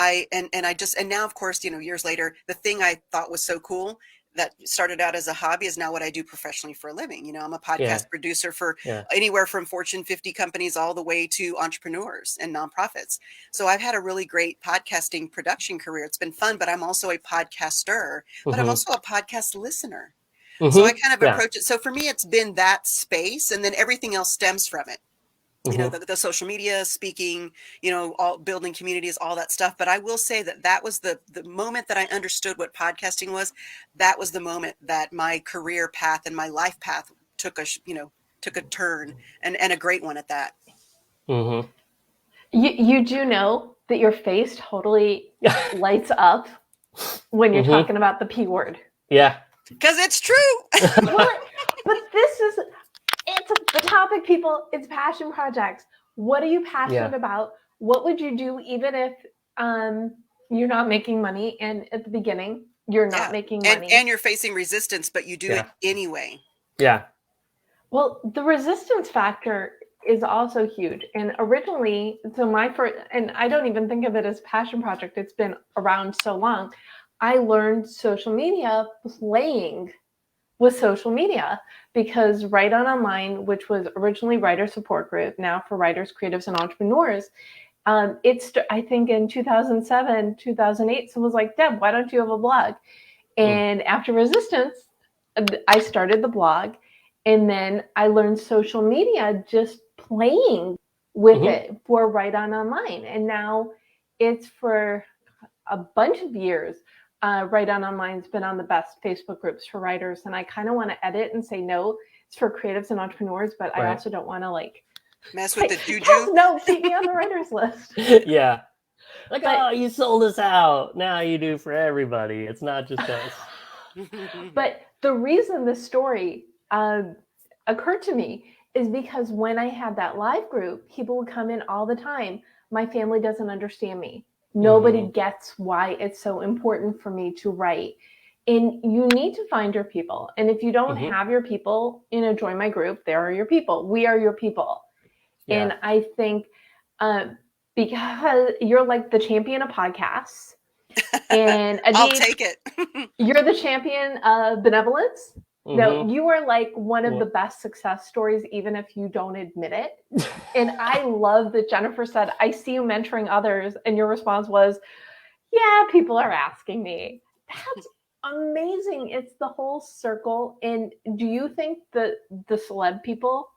now, of course, years later, the thing I thought was so cool that started out as a hobby is now what I do professionally for a living. I'm a podcast producer for anywhere from Fortune 50 companies all the way to entrepreneurs and nonprofits. So I've had a really great podcasting production career. It's been fun, but I'm also a podcaster, but I'm also a podcast listener. So I kind of approach it. So for me, it's been that space, and then everything else stems from it. The social media, speaking, all building communities, all that stuff. But I will say that was the moment that I understood what podcasting was. That was the moment that my career path and my life path took a turn, and a great one at that. You do know that your face totally lights up when you're talking about the P word. Yeah. Because it's true. But it's the topic, people. It's passion projects. What are you passionate about? What would you do even if you're not making money, and at the beginning you're not making money, and you're facing resistance, but you do it anyway? Yeah. Well, the resistance factor is also huge. And originally, so my first, and I don't even think of it as passion project. It's been around so long. I learned social media playing with social media, because Write On Online, which was originally writer support group, now for writers, creatives, and entrepreneurs, I think in 2007, 2008, someone was like, Deb, why don't you have a blog? And after resistance, I started the blog, and then I learned social media just playing with it for Write On Online. And now it's for a bunch of years. Write On Online's been on the best Facebook groups for writers, and I kind of want to edit and say no, it's for creatives and entrepreneurs, but I also don't want to mess with the juju. No, keep me on the writers list. Yeah. Oh, you sold us out. Now you do for everybody. It's not just us. But the reason this story occurred to me is because when I had that live group, people would come in all the time. My family doesn't understand me. Nobody gets why it's so important for me to write. And you need to find your people. And if you don't have your people, join my group. There are your people. We are your people. Yeah. And I think because you're like the champion of podcasts. And Aadip, I'll take it. You're the champion of benevolence. No, you are like one of Yeah. the best success stories, even if you don't admit it. And I love that Jennifer said, I see you mentoring others. And your response was, yeah, people are asking me. That's amazing. It's the whole circle. And do you think that the celeb people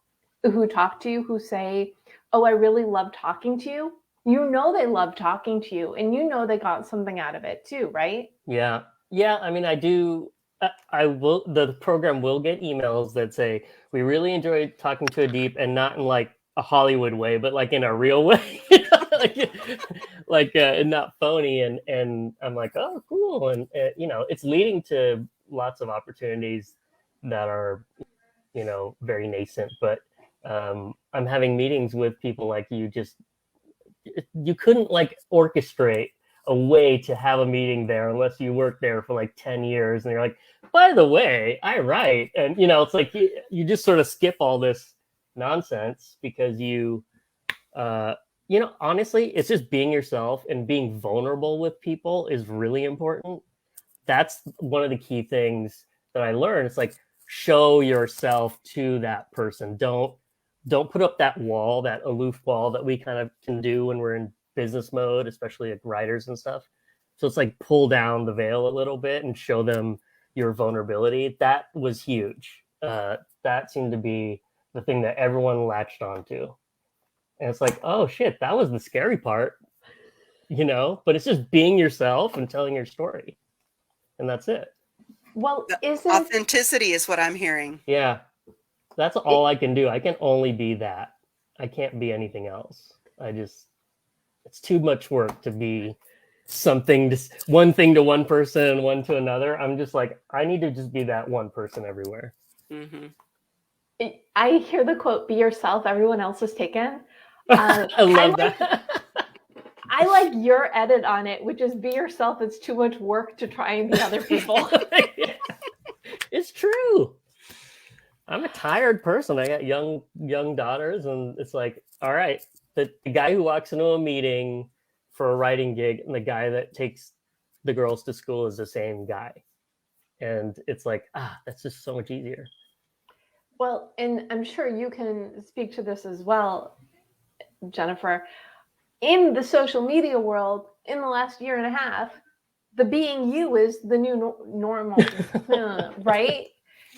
who talk to you, who say, oh, I really love talking to you, you know they love talking to you and you know they got something out of it too, right? Yeah. Yeah. I mean, I do. I will. The program will get emails that say, we really enjoyed talking to Aadip, and not in like a Hollywood way, but like in a real way. like not phony. And I'm like, oh, cool. And it's leading to lots of opportunities that are, very nascent. But I'm having meetings with people like you. Just you couldn't like orchestrate a way to have a meeting there unless you worked there for like 10 years and you're like, by the way, I write. And it's like you just sort of skip all this nonsense because honestly, it's just being yourself, and being vulnerable with people is really important. That's one of the key things that I learned. It's like, show yourself to that person. Don't put up that wall, that aloof wall that we kind of can do when we're in business mode, especially like writers and stuff. So it's like, pull down the veil a little bit and show them your vulnerability. That was huge. That seemed to be the thing that everyone latched onto. And it's like, oh shit, that was the scary part, but it's just being yourself and telling your story. And that's it. Well, authenticity is what I'm hearing. Yeah. That's all I can do. I can only be that. I can't be anything else. It's too much work to be something, one thing to one person and one to another. I'm just like, I need to just be that one person everywhere. Mm-hmm. I hear the quote, be yourself, everyone else is taken. I love that. I like your edit on it, which is be yourself. It's too much work to try and be other people. Yeah. It's true. I'm a tired person. I got young daughters, and it's like, all right, the guy who walks into a meeting for a writing gig and the guy that takes the girls to school is the same guy. And it's like, that's just so much easier. Well, and I'm sure you can speak to this as well, Jennifer. In the social media world, in the last year and a half, the being you is the new normal, right?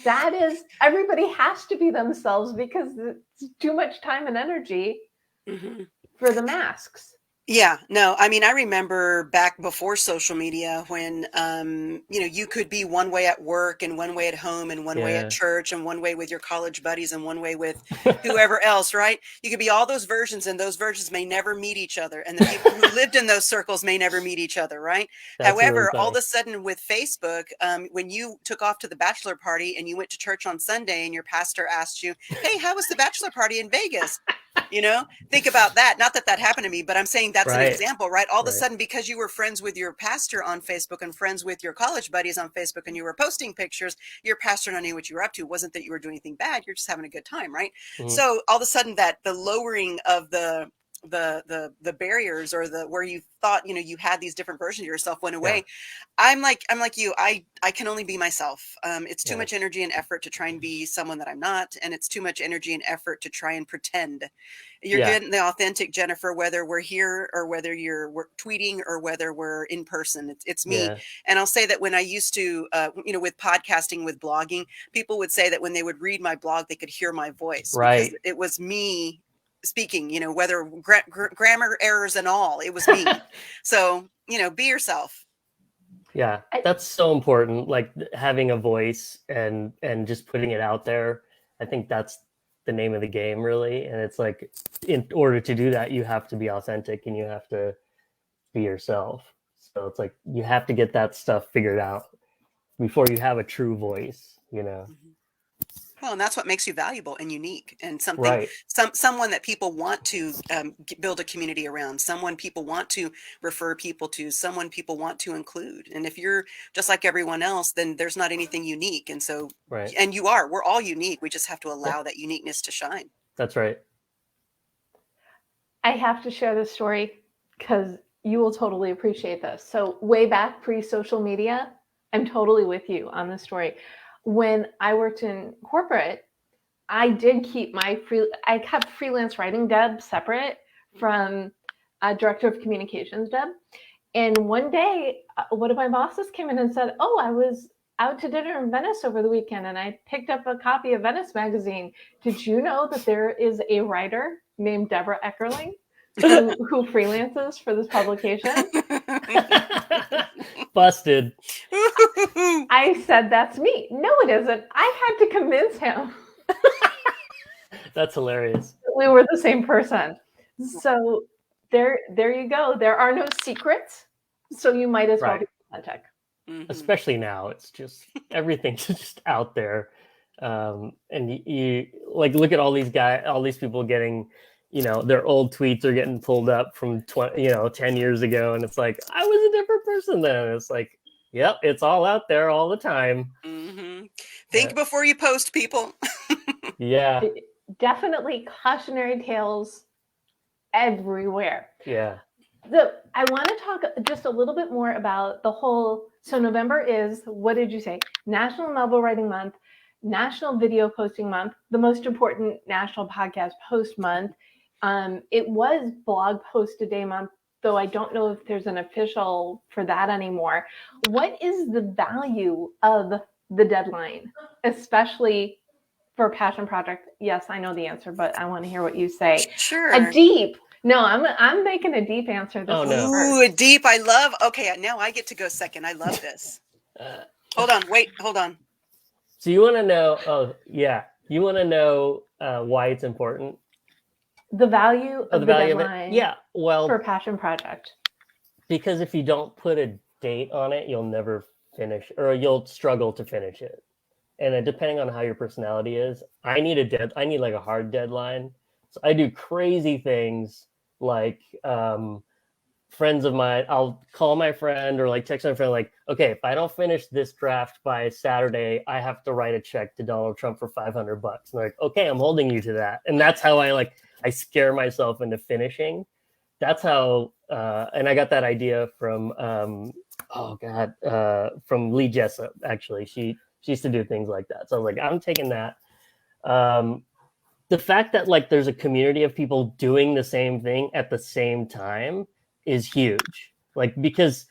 That is, everybody has to be themselves because it's too much time and energy for the masks. Yeah, no, I mean, I remember back before social media when, you could be one way at work and one way at home and one way at church and one way with your college buddies and one way with whoever else, right? You could be all those versions, and those versions may never meet each other. And the people who lived in those circles may never meet each other, right? However, really all of a sudden with Facebook, when you took off to the bachelor party and you went to church on Sunday and your pastor asked you, hey, how was the bachelor party in Vegas? Think about that. Not that happened to me, but I'm saying that's an example, right? All of a sudden, because you were friends with your pastor on Facebook and friends with your college buddies on Facebook, and you were posting pictures, your pastor not knowing what you were up to. It wasn't that you were doing anything bad. You're just having a good time, right? Mm-hmm. So all of a sudden, that the lowering of the barriers, or where you thought, you had these different versions of yourself, went away. Yeah. I'm like you. I can only be myself. It's too much energy and effort to try and be someone that I'm not. And it's too much energy and effort to try and pretend. You're getting the authentic Jennifer, whether we're here or whether we're tweeting or whether we're in person. It's me. Yeah. And I'll say that when I used to, with podcasting, with blogging, people would say that when they would read my blog, they could hear my voice. Right. Because it was me speaking, whether grammar errors and all, it was me. So, be yourself. Yeah, that's so important. Like having a voice and just putting it out there. I think that's the name of the game, really. And it's like, in order to do that, you have to be authentic and you have to be yourself. So it's like, you have to get that stuff figured out before you have a true voice, Mm-hmm. Well, and that's what makes you valuable and unique, and something, someone that people want to build a community around, someone people want to refer people to, someone people want to include. And if you're just like everyone else, then there's not anything unique. And so, and we're all unique. We just have to allow that uniqueness to shine. That's right. I have to share this story because you will totally appreciate this. So way back pre-social media, I'm totally with you on this story. when I worked in corporate, I did keep I kept freelance writing Deb separate from director of communications Deb. And one day, one of my bosses came in and said, "Oh, I was out to dinner in Venice over the weekend and I picked up a copy of Venice magazine. Did you know that there is a writer named Debra Eckerling who freelances for this publication?" Busted. I said, "That's me." "No, it isn't." I had to convince him. That's hilarious. We were the same person. So there you go. There are no secrets. So you might as well be authentic. Especially now, it's just everything's just out there. And you like look at all these people getting, their old tweets are getting pulled up from 10 years ago, and it's like, I was a different person then. It's like, yep, it's all out there all the time. Think before you post, people. Yeah. Definitely cautionary tales everywhere. Yeah. I want to talk just a little bit more about the whole. So November is, what did you say? National Novel Writing Month, National Video Posting Month, the most important National Podcast Post Month. It was Blog Post a Day Month, though I don't know if there's an official for that anymore. What is the value of the deadline, especially for a passion project? Yes, I know the answer, but I want to hear what you say. Sure. A deep. No, I'm making a deep answer. Oh, no. Ooh, a deep. I love. Okay, now I get to go second. I love this. Hold on. So you want to know? Oh, yeah. You want to know why it's important? The value of the deadline. Yeah. Well, for a passion project. Because if you don't put a date on it, you'll never finish, or you'll struggle to finish it. And depending on how your personality is, I need like a hard deadline. So I do crazy things like friends of mine, I'll call my friend or like text my friend like, okay, if I don't finish this draft by Saturday, I have to write a check to Donald Trump for $500. And they're like, okay, I'm holding you to that. And that's how I scare myself into finishing. That's how, and I got that idea from, from Lee Jessup, actually. She used to do things like that. So I was like, I'm taking that. The fact that like there's a community of people doing the same thing at the same time is huge. Like, because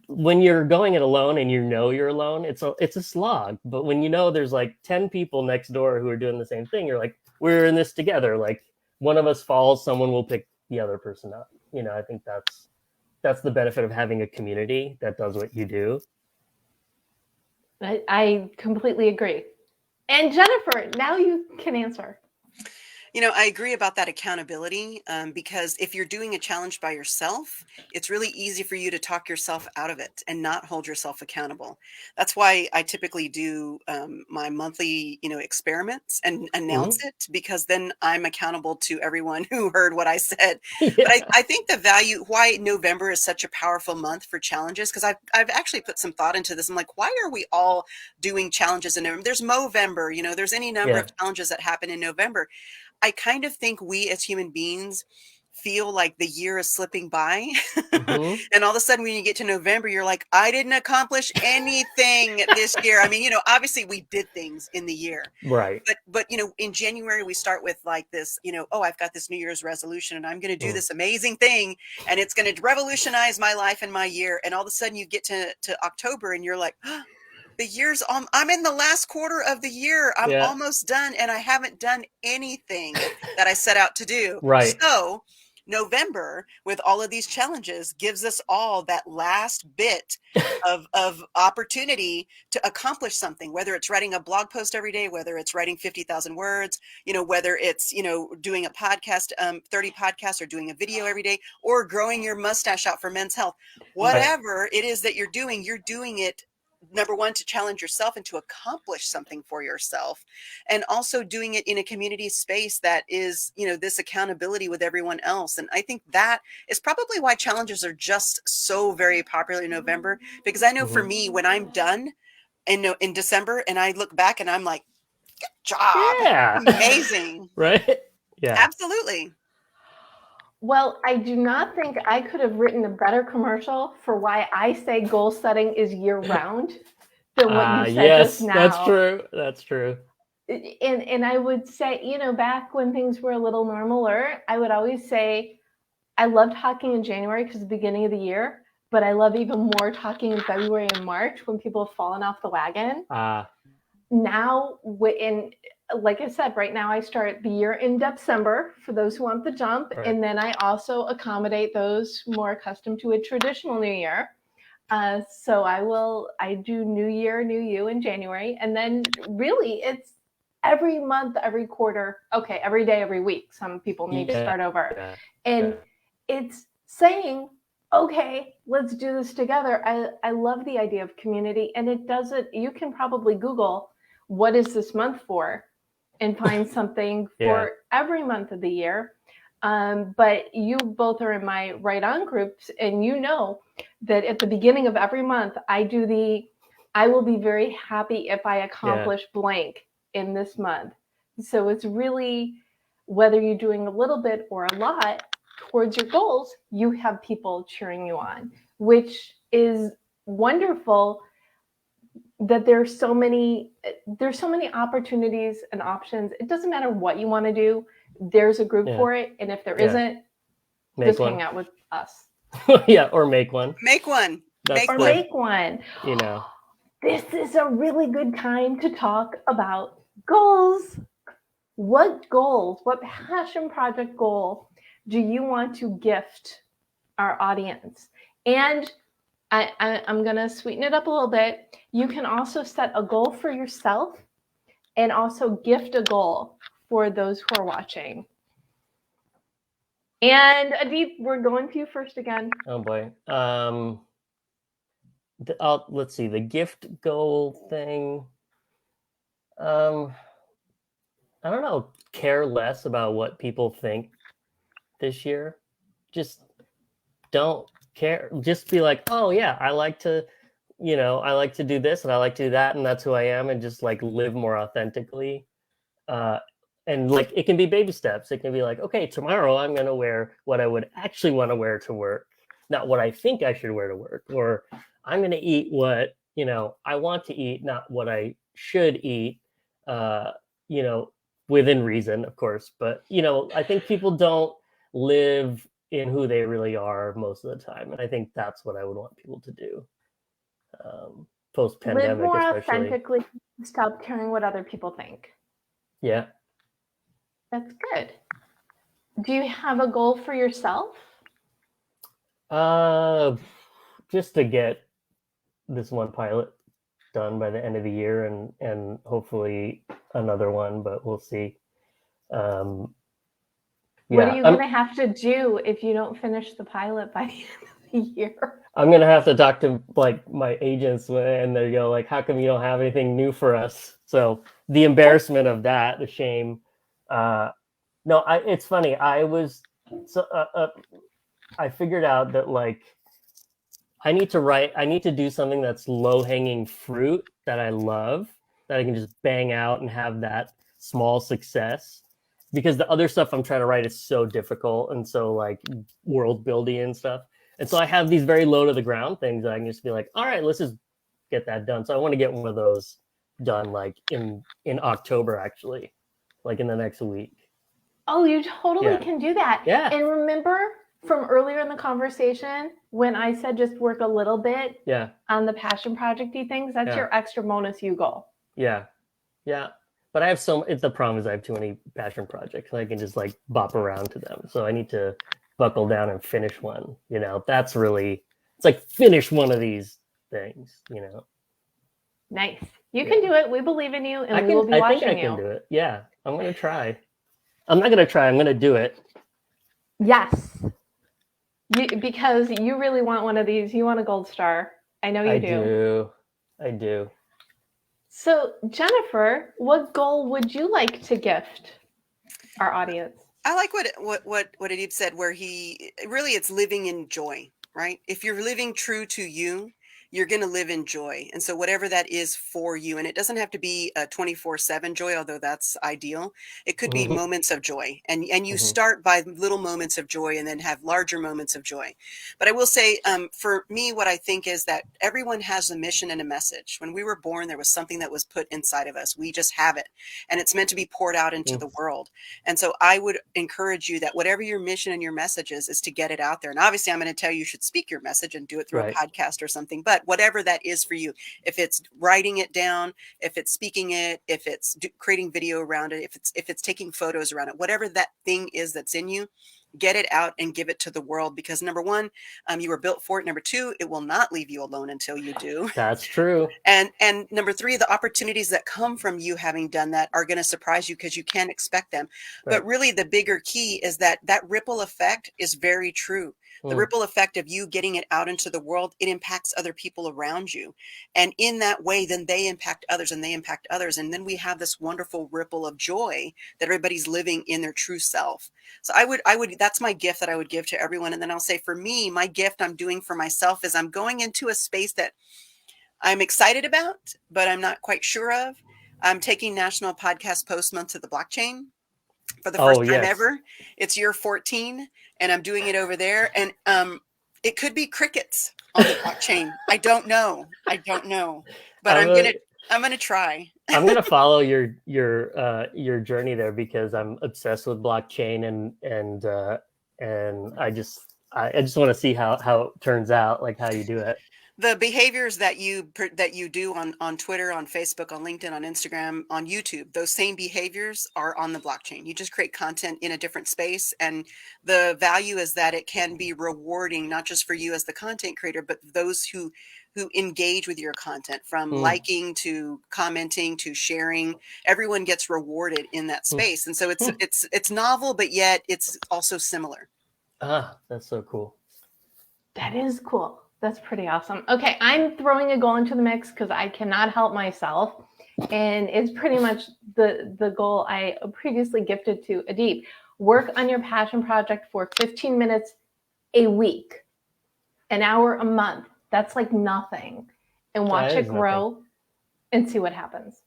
when you're going it alone and you're alone, it's a slog. But when there's like 10 people next door who are doing the same thing, you're like, we're in this together. Like, one of us falls, someone will pick the other person up. I think that's the benefit of having a community that does what you do. I completely agree. And Jennifer, now you can answer. I agree about that accountability because if you're doing a challenge by yourself, it's really easy for you to talk yourself out of it and not hold yourself accountable. That's why I typically do my monthly, experiments and announce it, because then I'm accountable to everyone who heard what I said. Yeah. But I think the value, why November is such a powerful month for challenges, because I've actually put some thought into this. I'm like, why are we all doing challenges in November? There's Movember, there's any number of challenges that happen in November. I kind of think we as human beings feel like the year is slipping by. And all of a sudden when you get to November, you're like, I didn't accomplish anything this year. I mean, obviously we did things in the year. Right. But in January, we start with like this, oh, I've got this New Year's resolution and I'm going to do this amazing thing and it's going to revolutionize my life and my year. And all of a sudden you get to October and you're like, oh, the year's I'm in the last quarter of the year. I'm almost done and I haven't done anything that I set out to do. Right. So November, with all of these challenges, gives us all that last bit of opportunity to accomplish something, whether it's writing a blog post every day, whether it's writing 50,000 words, whether it's, doing a podcast, 30 podcasts, or doing a video every day, or growing your mustache out for men's health. Whatever it is that you're doing it, number one, to challenge yourself and to accomplish something for yourself, and also doing it in a community space that is, this accountability with everyone else. And I think that is probably why challenges are just so very popular in November, because I know for me, when I'm done in December and I look back and I'm like, good job. Yeah. Amazing. Right. Yeah. Absolutely. Well, I do not think I could have written a better commercial for why I say goal setting is year round than what you said yes, just now. that's true. That's true. And I would say, you know, back when things were a little normaler, I would always say I love talking in January because it's the beginning of the year, but I love even more talking in February and March when people have fallen off the wagon. Now, like I said, right now I start the year in December for those who want the jump. Right. And then I also accommodate those more accustomed to a traditional new year. So I do New Year, New You in January. And then really it's every month, every quarter, okay, every day, every week. Some people need to start over. Yeah. And it's saying, okay, let's do this together. I love the idea of community. And it doesn't, you can probably Google, what is this month for? And find something for every month of the year. But you both are in my Right On groups, and you know that at the beginning of every month, I will be very happy if I accomplish blank in this month. So it's really, whether you're doing a little bit or a lot towards your goals, you have people cheering you on, which is wonderful. That there's so many opportunities and options. It doesn't matter what you want to do. There's a group for it. And if there isn't, just hang out with us. Or make one. Make one. Make one. You know. This is a really good time to talk about goals. What goals, what passion project goal do you want to gift our audience? And I'm going to sweeten it up a little bit. You can also set a goal for yourself and also gift a goal for those who are watching. And Aadip, we're going to you first again. Oh boy. Let's see, the gift goal thing. I don't know, care less about what people think this year. Just don't care. Just be like, oh yeah, I like to do this and I like to do that, and that's who I am, and just like live more authentically. And like, it can be baby steps. It can be like, okay, tomorrow I'm going to wear what I would actually want to wear to work, not what I think I should wear to work. Or I'm going to eat what, I want to eat, not what I should eat, within reason, of course. But, I think people don't live in who they really are most of the time. And I think that's what I would want people to do. Post-pandemic, live more especially. Authentically. Stop caring what other people think. Yeah. That's good. Do you have a goal for yourself? Just to get this one pilot done by the end of the year, and hopefully another one, but we'll see. What are you going to have to do if you don't finish the pilot by the end of the year? I'm going to have to talk to like my agents, and they go like, how come you don't have anything new for us? So the embarrassment of that, the shame. No, it's funny. I figured out that like, I need to do something that's low hanging fruit that I love, that I can just bang out and have that small success, because the other stuff I'm trying to write is so difficult and so like world building and stuff. And so I have these very low to the ground things that I can just be like, all right, let's just get that done. So I want to get one of those done like in October, actually, like in the next week. Oh, you totally can do that. Yeah. And remember from earlier in the conversation when I said just work a little bit on the passion project-y things, that's your extra bonus you goal. Yeah. Yeah. But I have the problem is I have too many passion projects. I can just like bop around to them. So I need to buckle down and finish one. That's really, it's like finish one of these things, Nice. You can do it. We believe in you, and we will be watching you. I think I can do it. Yeah. I'm going to try. I'm not going to try. I'm going to do it. Yes. Because you really want one of these. You want a gold star. I know you do. I do. So, Jennifer, what goal would you like to gift our audience? I like what Aadip said, where it's living in joy, right? If you're living true to you, you're going to live in joy. And so whatever that is for you, and it doesn't have to be a 24/7 joy, although that's ideal. It could be Mhm. moments of joy. And you Mhm. start by little moments of joy and then have larger moments of joy. But I will say, for me, what I think is that everyone has a mission and a message. When we were born, there was something that was put inside of us. We just have it. And it's meant to be poured out into the world. And so I would encourage you that whatever your mission and your message is to get it out there. And obviously, I'm going to tell you should speak your message and do it through Right. a podcast or something. But whatever that is for you, if it's writing it down, if it's speaking it, if it's creating video around it, if it's taking photos around it, whatever that thing is that's in you, get it out and give it to the world. Because number one, you were built for it. Number two, it will not leave you alone until you do. That's true. And number three, the opportunities that come from you having done that are going to surprise you because you can't expect them. Right. But really, the bigger key is that ripple effect is very true. The ripple effect of you getting it out into the world, it impacts other people around you. And in that way, then they impact others and they impact others. And then we have this wonderful ripple of joy that everybody's living in their true self. So I would, that's my gift that I would give to everyone. And then I'll say, for me, my gift I'm doing for myself is I'm going into a space that I'm excited about, but I'm not quite sure of. I'm taking National Podcast Post Month to the blockchain for the first time ever. It's year 14, and I'm doing it over there. And it could be crickets on the blockchain. I don't know, but I'm gonna try. I'm gonna follow your journey there because I'm obsessed with blockchain and I just want to see how it turns out, like how you do it. The behaviors that you do on Twitter, on Facebook, on LinkedIn, on Instagram, on YouTube, those same behaviors are on the blockchain. You just create content in a different space. And the value is that it can be rewarding, not just for you as the content creator, but those who engage with your content, from liking to commenting to sharing. Everyone gets rewarded in that space. And so it's novel, but yet it's also similar. Ah, that's so cool. That is cool. That's pretty awesome. Okay, I'm throwing a goal into the mix because I cannot help myself. And it's pretty much the goal I previously gifted to Aadip. Work on your passion project for 15 minutes a week, an hour a month. That's like nothing. And watch it grow and see what happens.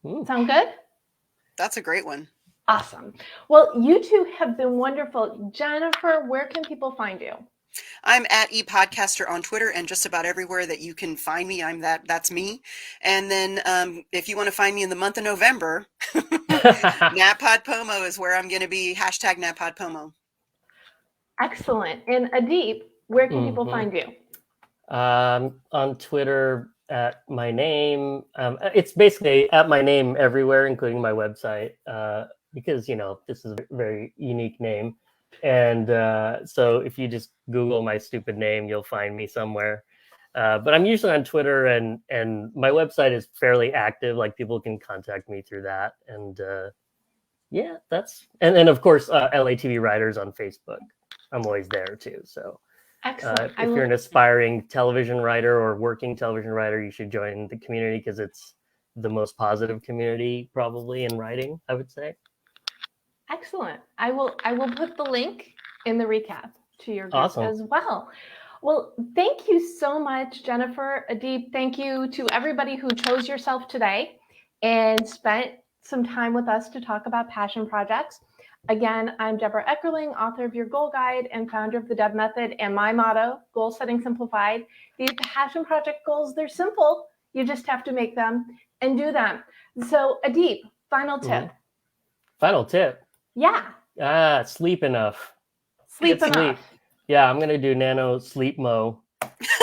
Sound good? That's a great one. Awesome. Well, you two have been wonderful. Jennifer, where can people find you? I'm at ePodcaster on Twitter and just about everywhere that you can find me. That's me. And then if you want to find me in the month of November, NaPodPomo is where I'm going to be. Hashtag NaPodPomo. Excellent. And Aadip, where can people find you? On Twitter at my name. It's basically at my name everywhere, including my website, because, this is a very unique name. And so if you just Google my stupid name, you'll find me somewhere. But I'm usually on Twitter, and my website is fairly active. Like, people can contact me through that. And yeah, and then of course LATV Writers on Facebook. I'm always there too. So excellent. If you're an aspiring television writer or working television writer, you should join the community because it's the most positive community probably in writing, I would say. Excellent. I will put the link in the recap to your group as well. Well, thank you so much, Jennifer, Aadip. Thank you to everybody who chose yourself today and spent some time with us to talk about passion projects. Again, I'm Debra Eckerling, author of Your Goal Guide and founder of the Deb Method. And my motto, Goal Setting Simplified. These passion project goals, they're simple. You just have to make them and do them. So Aadip, final tip. Final tip? Yeah. Sleep enough. Sleep enough. Yeah, I'm going to do nano sleep mo.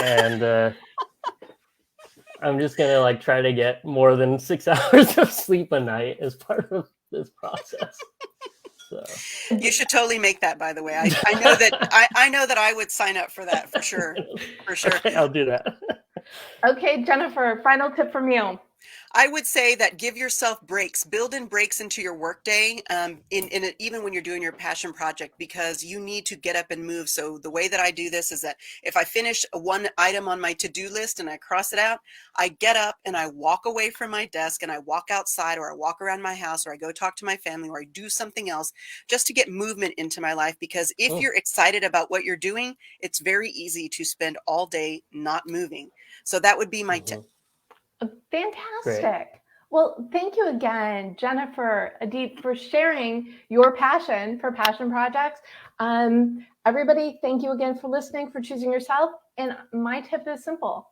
And I'm just going to try to get more than 6 hours of sleep a night as part of this process. So. You should totally make that, by the way. I know that I would sign up for that for sure. For sure. Okay, I'll do that. Okay, Jennifer, final tip from you. I would say that give yourself breaks, build in breaks into your workday, even when you're doing your passion project, because you need to get up and move. So the way that I do this is that if I finish one item on my to-do list and I cross it out, I get up and I walk away from my desk and I walk outside, or I walk around my house, or I go talk to my family, or I do something else just to get movement into my life. Because if Mm. you're excited about what you're doing, it's very easy to spend all day not moving. So that would be my tip. Great. Fantastic. Well, thank you again, Jennifer, Aadip, for sharing your passion for passion projects. Everybody, thank you again for listening, for choosing yourself. And my tip is simple.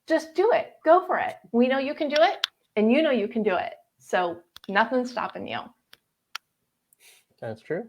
Just do it. Go for it. We know you can do it, and you know you can do it. So nothing's stopping you. That's true.